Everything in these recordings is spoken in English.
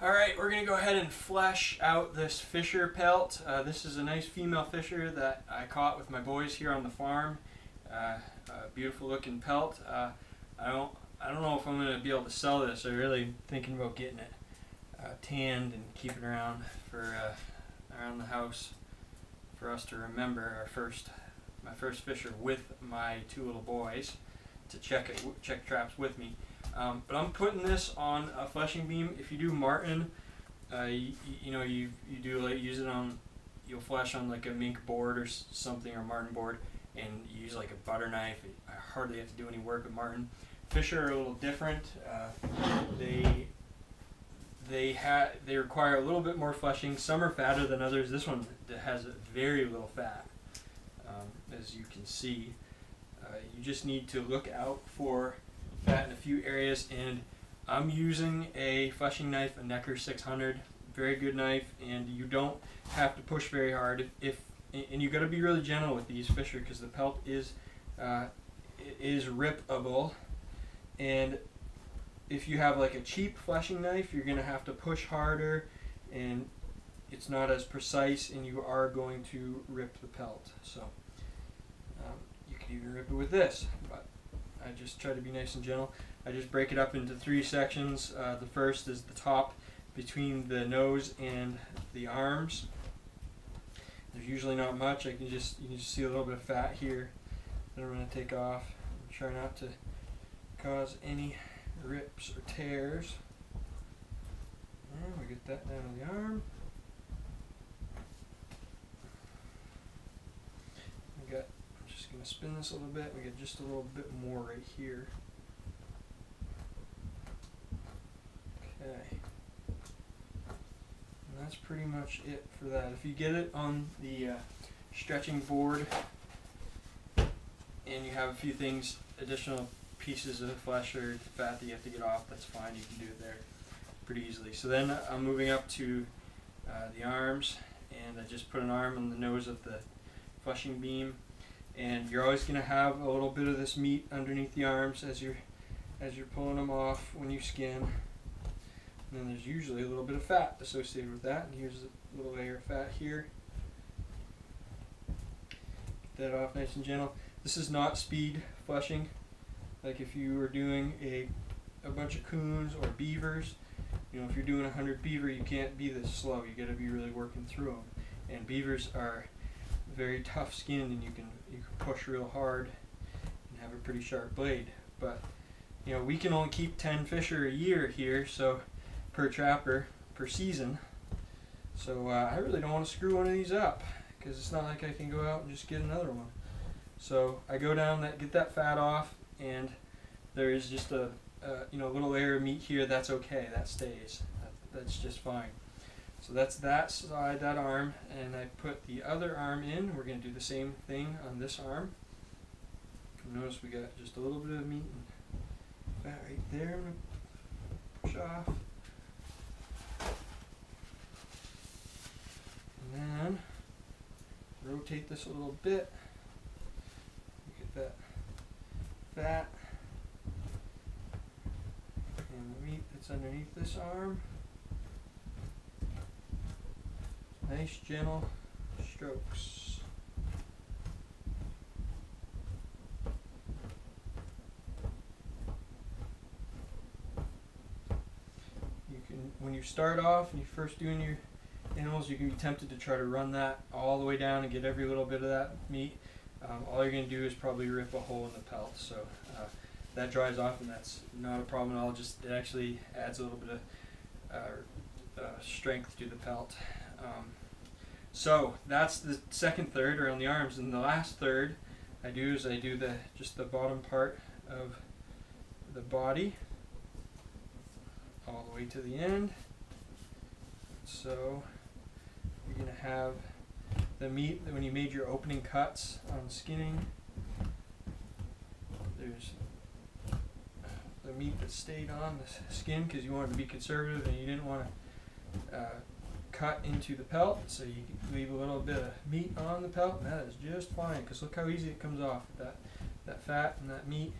Alright, we're going to go ahead and flesh out this fisher pelt. This is a nice female fisher that I caught with my boys here on the farm. A beautiful looking pelt. I don't know if I'm going to be able to sell this. I'm really thinking about getting it tanned and keeping it around for around the house for us to remember my first fisher with my two little boys to check traps with me. But I'm putting this on a fleshing beam. If you do marten, you do like use it on, you'll flesh on like a mink board or something, or marten board, and you use like a butter knife. I hardly have to do any work with marten. Fisher are a little different. They require a little bit more fleshing. Some are fatter than others. This one has very little fat, as you can see. You just need to look out for fat in a few areas, and I'm using a fleshing knife, a Necker 600, very good knife, and you don't have to push very hard. And you got to be really gentle with these fisher because the pelt is rippable, and if you have like a cheap fleshing knife, you're going to have to push harder, and it's not as precise, and you are going to rip the pelt. So you can even rip it with this, but I just try to be nice and gentle. I just break it up into 3 sections. The first is the top between the nose and the arms. There's usually not much. You can just see a little bit of fat here that I'm going to take off. Try not to cause any rips or tears. And we get that down on the arm. I'm just going to spin this a little bit. We get just a little bit more right here. Okay. And that's pretty much it for that. If you get it on the stretching board and you have a few things, additional pieces of flesh or fat that you have to get off, that's fine. You can do it there pretty easily. So then I'm moving up to the arms, and I just put an arm on the nose of the fleshing beam. And you're always going to have a little bit of this meat underneath the arms as you're pulling them off when you skin. And then there's usually a little bit of fat associated with that. And here's a little layer of fat here. Get that off nice and gentle. This is not speed fleshing. Like if you were doing a bunch of coons or beavers, if you're doing 100 beaver, you can't be this slow. You got to be really working through them. And beavers are very tough skinned, and you can push real hard and have a pretty sharp blade. But we can only keep 10 fisher a year here, so per trapper per season. So I really don't want to screw one of these up, because it's not like I can go out and just get another one. So I go down, get that fat off, and there is just a little layer of meat here. That's okay. That stays. That's just fine. So that's that side, that arm, and I put the other arm in. We're going to do the same thing on this arm. Notice we got just a little bit of meat and fat right there. I'm going to push off. And then rotate this a little bit. Get that fat and the meat that's underneath this arm. Nice gentle strokes. You can, when you start off and you're first doing your animals, you can be tempted to try to run that all the way down and get every little bit of that meat. All you're going to do is probably rip a hole in the pelt. So that dries off, and that's not a problem at all. It actually adds a little bit of strength to the pelt. So that's the second third around the arms, and the last third I do just the bottom part of the body all the way to the end. So you're going to have the meat when you made your opening cuts on skinning. There's the meat that stayed on the skin because you wanted to be conservative and you didn't want to cut into the pelt, so you leave a little bit of meat on the pelt, and that is just fine, because look how easy it comes off, that fat and that meat.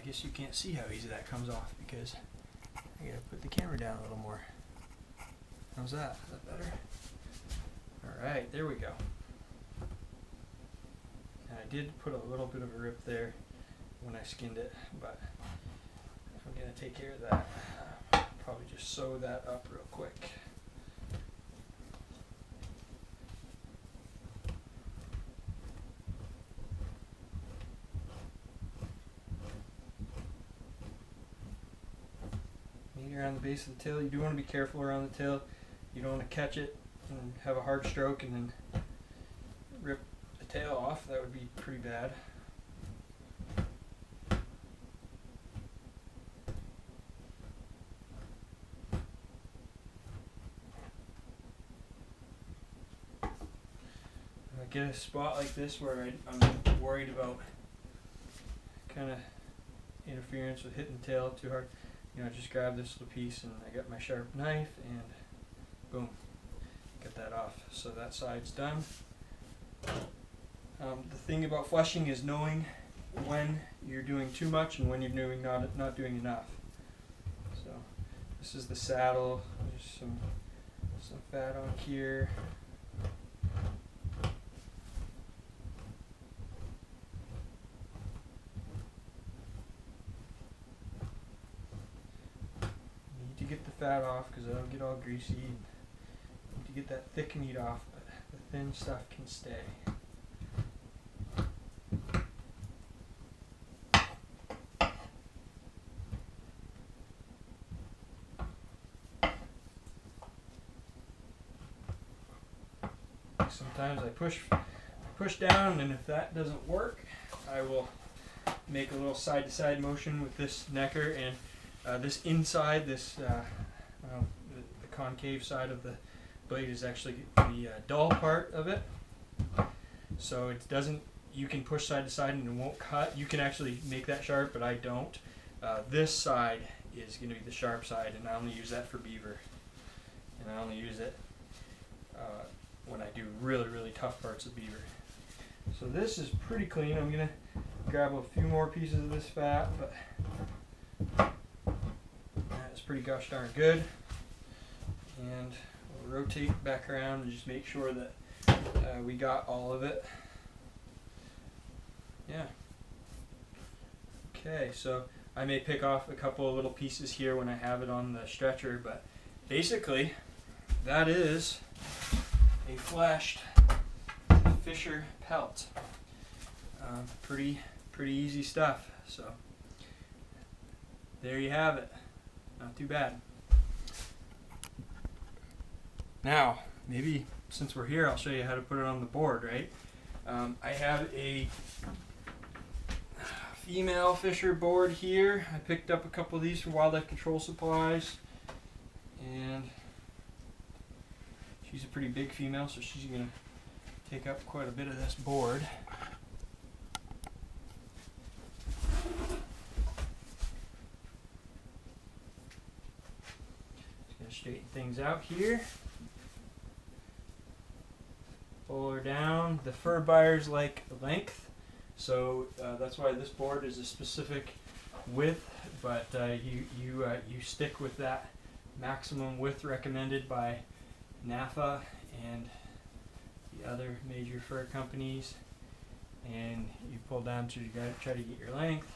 I guess you can't see how easy that comes off because I gotta put the camera down a little more. How's that? Is that better? Alright, there we go. And I did put a little bit of a rip there when I skinned it, but I'm gonna take care of that. Probably just sew that up real quick. Around the base of the tail. You do want to be careful around the tail. You don't want to catch it and have a hard stroke and then rip the tail off. That would be pretty bad. I get a spot like this where I'm worried about kind of interference with hitting the tail too hard. You know, just grab this little piece and I got my sharp knife and boom, get that off. So that side's done. The thing about flushing is knowing when you're doing too much and when you're doing not doing enough. So this is the saddle. There's some fat on here. Get the fat off because it'll get all greasy. Need to get that thick meat off, but the thin stuff can stay. Sometimes I push down, and if that doesn't work, I will make a little side-to-side motion with this necker and this inside, the concave side of the blade is actually the dull part of it. So it doesn't, you can push side to side and it won't cut. You can actually make that sharp, but I don't. This side is going to be the sharp side, and I only use that for beaver. And I only use it when I do really, really tough parts of beaver. So this is pretty clean. I'm going to grab a few more pieces of this fat, but that's pretty gosh darn good. And we'll rotate back around and just make sure that we got all of it. Yeah. Okay, so I may pick off a couple of little pieces here when I have it on the stretcher, but basically that is a fleshed Fisher pelt. Pretty easy stuff. So there you have it. Not too bad. Now, maybe since we're here, I'll show you how to put it on the board, right? I have a female Fisher board here. I picked up a couple of these from Wildlife Control Supplies, and she's a pretty big female, so she's going to take up quite a bit of this board. Just going to straighten things out here. Pull her down. The fur buyers like length, so that's why this board is a specific width, but you stick with that maximum width recommended by NAFA and the other major fur companies, and you pull down to try to get your length.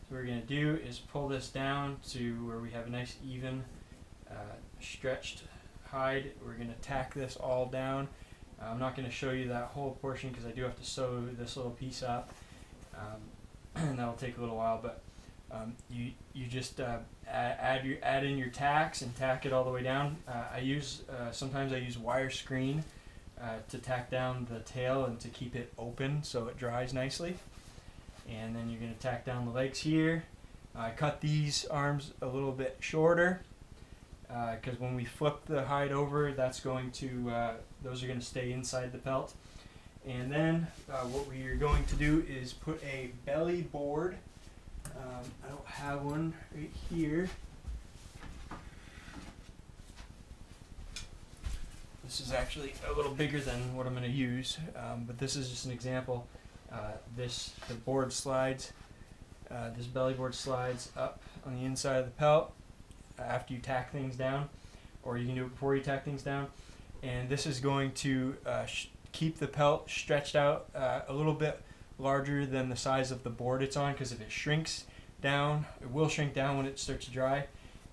So what we're going to do is pull this down to where we have a nice even stretched hide. We're going to tack this all down. I'm not going to show you that whole portion because I do have to sew this little piece up, and that'll take a little while, but you just add in your tacks and tack it all the way down. Sometimes I use wire screen to tack down the tail and to keep it open so it dries nicely. And then you're going to tack down the legs here. I cut these arms a little bit shorter because when we flip the hide over, that's going to those are going to stay inside the pelt. And then what we are going to do is put a belly board. I don't have one right here. This is actually a little bigger than what I'm going to use, but this is just an example. The board slides This belly board slides up on the inside of the pelt after you tack things down, or you can do it before you tack things down. And this is going to keep the pelt stretched out a little bit larger than the size of the board it's on, because if it shrinks down, it will shrink down when it starts to dry.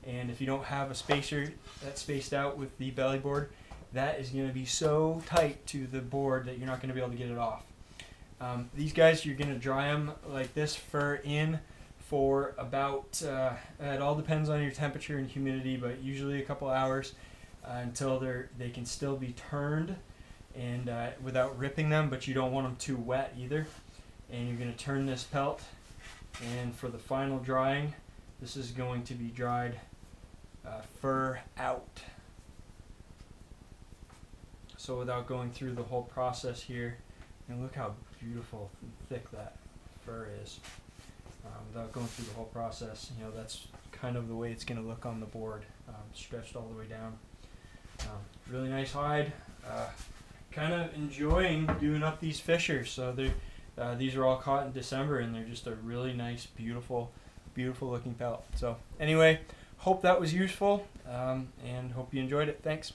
And if you don't have a spacer that's spaced out with the belly board, that is going to be so tight to the board that you're not going to be able to get it off. These guys, you're going to dry them like this, fur in, for about, it all depends on your temperature and humidity, but usually a couple hours until they can still be turned and without ripping them, but you don't want them too wet either. And you're going to turn this pelt, and for the final drying, this is going to be dried fur out. So without going through the whole process here, and look how beautiful and thick that fur is. Without going through the whole process, you know, that's kind of the way it's going to look on the board, stretched all the way down. Really nice hide. Kind of enjoying doing up these fishers. So these are all caught in December, and they're just a really nice, beautiful looking pelt. So anyway, hope that was useful, and hope you enjoyed it. Thanks.